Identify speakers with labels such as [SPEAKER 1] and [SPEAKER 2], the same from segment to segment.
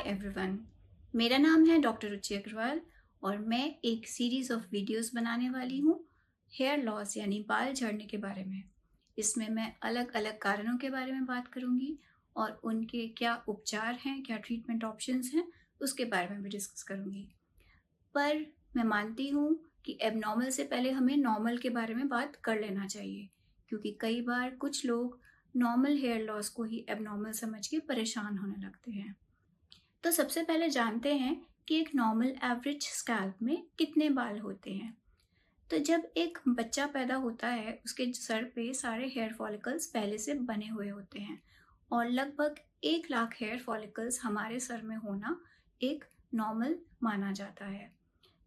[SPEAKER 1] Everyone, मेरा नाम है डॉक्टर रुचि अग्रवाल और मैं एक सीरीज़ ऑफ वीडियोस बनाने वाली हूँ हेयर लॉस यानी बाल झड़ने के बारे में। इसमें मैं अलग अलग कारणों के बारे में बात करूँगी और उनके क्या उपचार हैं, क्या ट्रीटमेंट ऑप्शंस हैं, उसके बारे में भी डिस्कस करूँगी। पर मैं मानती हूँ कि एबनॉर्मल से पहले हमें नॉर्मल के बारे में बात कर लेना चाहिए, क्योंकि कई बार कुछ लोग नॉर्मल हेयर लॉस को ही एबनॉर्मल समझ के परेशान होने लगते हैं। तो सबसे पहले जानते हैं कि एक नॉर्मल एवरेज स्कैल्प में कितने बाल होते हैं। तो जब एक बच्चा पैदा होता है, उसके सर पे सारे हेयर फॉलिकल्स पहले से बने हुए होते हैं और लगभग 1 लाख हेयर फॉलिकल्स हमारे सर में होना एक नॉर्मल माना जाता है।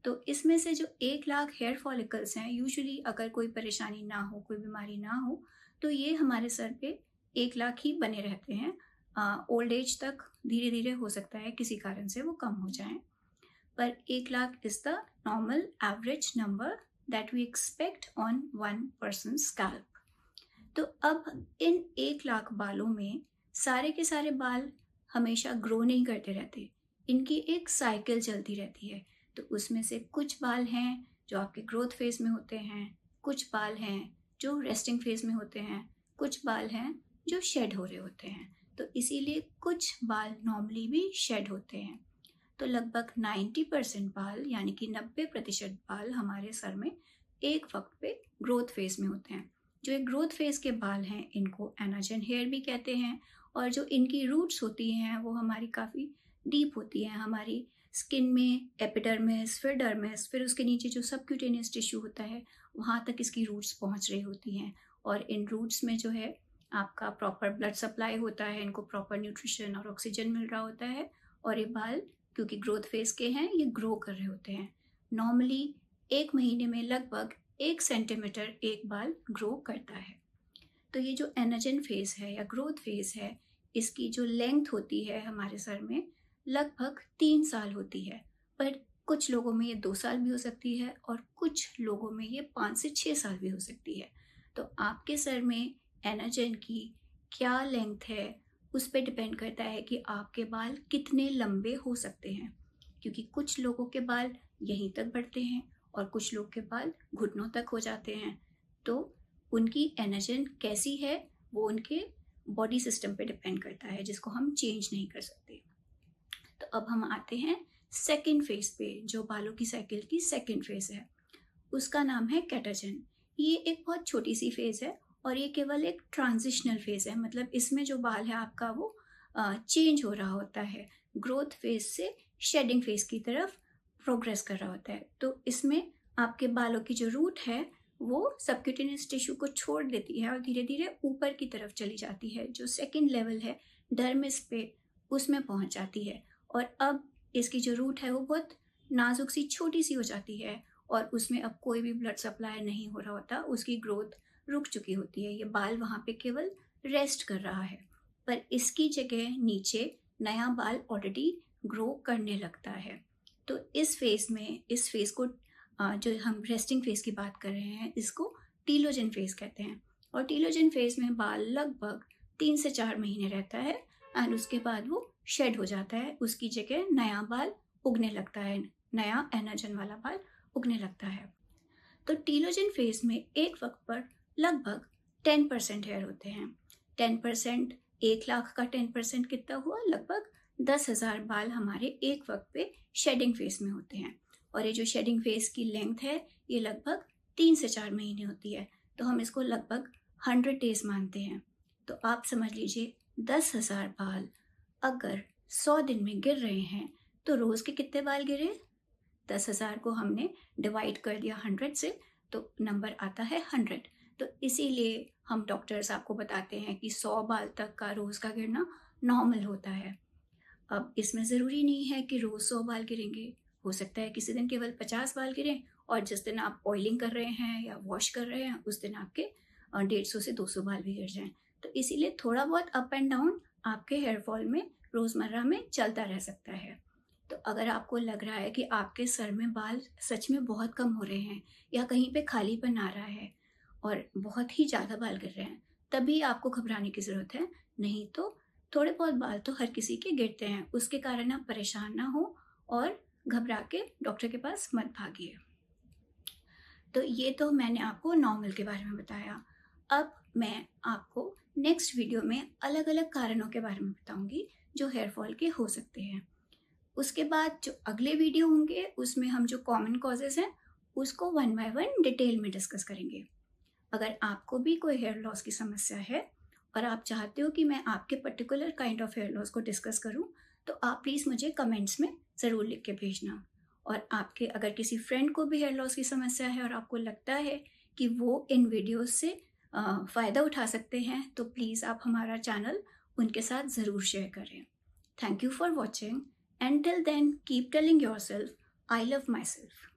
[SPEAKER 1] तो इसमें से जो 1 लाख हेयर फॉलिकल्स हैं, यूजुअली अगर कोई परेशानी ना हो, कोई बीमारी ना हो, तो ये हमारे सर पे 1 लाख ही बने रहते हैं। ओल्ड एज तक धीरे धीरे हो सकता है किसी कारण से वो कम हो जाएं, पर 1 lakh is the normal average number that we expect on one person scalp. तो अब इन 1 लाख बालों में सारे के सारे बाल हमेशा ग्रो नहीं करते रहते, इनकी एक साइकिल चलती रहती है। तो उसमें से कुछ बाल हैं जो आपके ग्रोथ फेज में होते हैं, कुछ बाल हैं जो रेस्टिंग फेज में होते हैं, कुछ बाल हैं जो शेड हो रहे होते हैं। तो इसीलिए कुछ बाल नॉर्मली भी शेड होते हैं। तो लगभग 90% बाल यानी कि 90% बाल हमारे सर में एक वक्त पे ग्रोथ फेज में होते हैं। जो एक ग्रोथ फेज के बाल हैं, इनको एनाजन हेयर भी कहते हैं, और जो इनकी रूट्स होती हैं वो हमारी काफ़ी डीप होती हैं। हमारी स्किन में एपिडर्मिस, फिर डर्मिस, फिर उसके नीचे जो सबक्यूटेनियस टिश्यू होता है, वहाँ तक इसकी रूट्स पहुँच रही होती हैं। और इन रूट्स में जो है आपका प्रॉपर ब्लड सप्लाई होता है, इनको प्रॉपर न्यूट्रिशन और ऑक्सीजन मिल रहा होता है, और ये बाल क्योंकि ग्रोथ फेज के हैं, ये ग्रो कर रहे होते हैं। नॉर्मली 1 महीने में लगभग 1 सेंटीमीटर एक बाल ग्रो करता है। तो ये जो एनाजन फेज है या ग्रोथ फेज है, इसकी जो लेंथ होती है हमारे सर में लगभग 3 साल होती है, पर कुछ लोगों में ये 2 साल भी हो सकती है और कुछ लोगों में ये 5 से 6 साल भी हो सकती है। तो आपके सर में एनाजन की क्या लेंथ है, उस पर डिपेंड करता है कि आपके बाल कितने लंबे हो सकते हैं, क्योंकि कुछ लोगों के बाल यहीं तक बढ़ते हैं और कुछ लोग के बाल घुटनों तक हो जाते हैं। तो उनकी एनाजन कैसी है वो उनके बॉडी सिस्टम पे डिपेंड करता है, जिसको हम चेंज नहीं कर सकते। तो अब हम आते हैं सेकेंड फेज पे, जो बालों की साइकिल की सेकेंड फेज है, उसका नाम है कैटाजन। ये एक बहुत छोटी सी फेज है और ये केवल एक ट्रांजिशनल फेज है, मतलब इसमें जो बाल है आपका वो चेंज हो रहा होता है, ग्रोथ फेज से शेडिंग फेज की तरफ प्रोग्रेस कर रहा होता है। तो इसमें आपके बालों की जो रूट है वो सबक्यूटेनियस टिश्यू को छोड़ देती है और धीरे धीरे ऊपर की तरफ चली जाती है, जो सेकेंड लेवल है डर्मिस पे, उसमें पहुंच जाती है। और अब इसकी जो रूट है वो बहुत नाजुक सी छोटी सी हो जाती है और उसमें अब कोई भी ब्लड सप्लाई नहीं हो रहा होता, उसकी ग्रोथ रुक चुकी होती है। ये बाल वहाँ पे केवल रेस्ट कर रहा है, पर इसकी जगह नीचे नया बाल ऑलरेडी ग्रो करने लगता है। तो इस फेज में, इस फेज को जो हम रेस्टिंग फेज की बात कर रहे हैं, इसको टीलोजन फेज कहते हैं। और टीलोजन फेज में बाल लगभग 3 से 4 महीने रहता है एंड उसके बाद वो शेड हो जाता है, उसकी जगह नया बाल उगने लगता है, नया एनाजन वाला बाल उगने लगता है। तो टीलोजन फेज में एक वक्त पर लगभग 10% हेयर होते हैं। 10%, 1 लाख का 10% कितना हुआ? लगभग 10,000 बाल हमारे एक वक्त पे शेडिंग फेज में होते हैं। और ये जो शेडिंग फेज की लेंथ है ये लगभग 3 से 4 महीने होती है। तो हम इसको लगभग 100 डेज मानते हैं। तो आप समझ लीजिए 10,000 बाल अगर 100 दिन में गिर रहे हैं तो रोज के कितने बाल गिरे? 10,000 को हमने डिवाइड कर दिया 100 से, तो नंबर आता है 100। तो इसीलिए हम डॉक्टर्स आपको बताते हैं कि 100 बाल तक का रोज का गिरना नॉर्मल होता है। अब इसमें ज़रूरी नहीं है कि रोज 100 बाल गिरेंगे, हो सकता है किसी दिन केवल 50 बाल गिरें और जिस दिन आप ऑयलिंग कर रहे हैं या वॉश कर रहे हैं उस दिन आपके 150 से 200 बाल भी गिर जाएं। तो इसीलिए थोड़ा बहुत अप एंड डाउन आपके हेयर फॉल में रोज़मर्रा में चलता रह सकता है। तो अगर आपको लग रहा है कि आपके सर में बाल सच में बहुत कम हो रहे हैं या कहीं पे खालीपन आ रहा है और बहुत ही ज़्यादा बाल गिर रहे हैं, तभी आपको घबराने की ज़रूरत है। नहीं तो थोड़े बहुत बाल तो हर किसी के गिरते हैं, उसके कारण आप परेशान ना हो और घबरा के डॉक्टर के पास मत भागिए। तो ये तो मैंने आपको नॉर्मल के बारे में बताया। अब मैं आपको नेक्स्ट वीडियो में अलग अलग कारणों के बारे में बताऊंगी जो हेयर फॉल के हो सकते हैं। उसके बाद जो अगले वीडियो होंगे उसमें हम जो कॉमन कॉजेज हैं उसको वन बाय वन डिटेल में डिस्कस करेंगे। अगर आपको भी कोई हेयर लॉस की समस्या है और आप चाहते हो कि मैं आपके particular kind of hair loss को डिस्कस करूं, तो आप प्लीज़ मुझे कमेंट्स में ज़रूर लिख के भेजना। और आपके अगर किसी फ्रेंड को भी हेयर लॉस की समस्या है और आपको लगता है कि वो इन वीडियोस से फ़ायदा उठा सकते हैं, तो प्लीज़ आप हमारा चैनल उनके साथ ज़रूर शेयर करें। Thank you for watching, and till then keep telling yourself I love my self.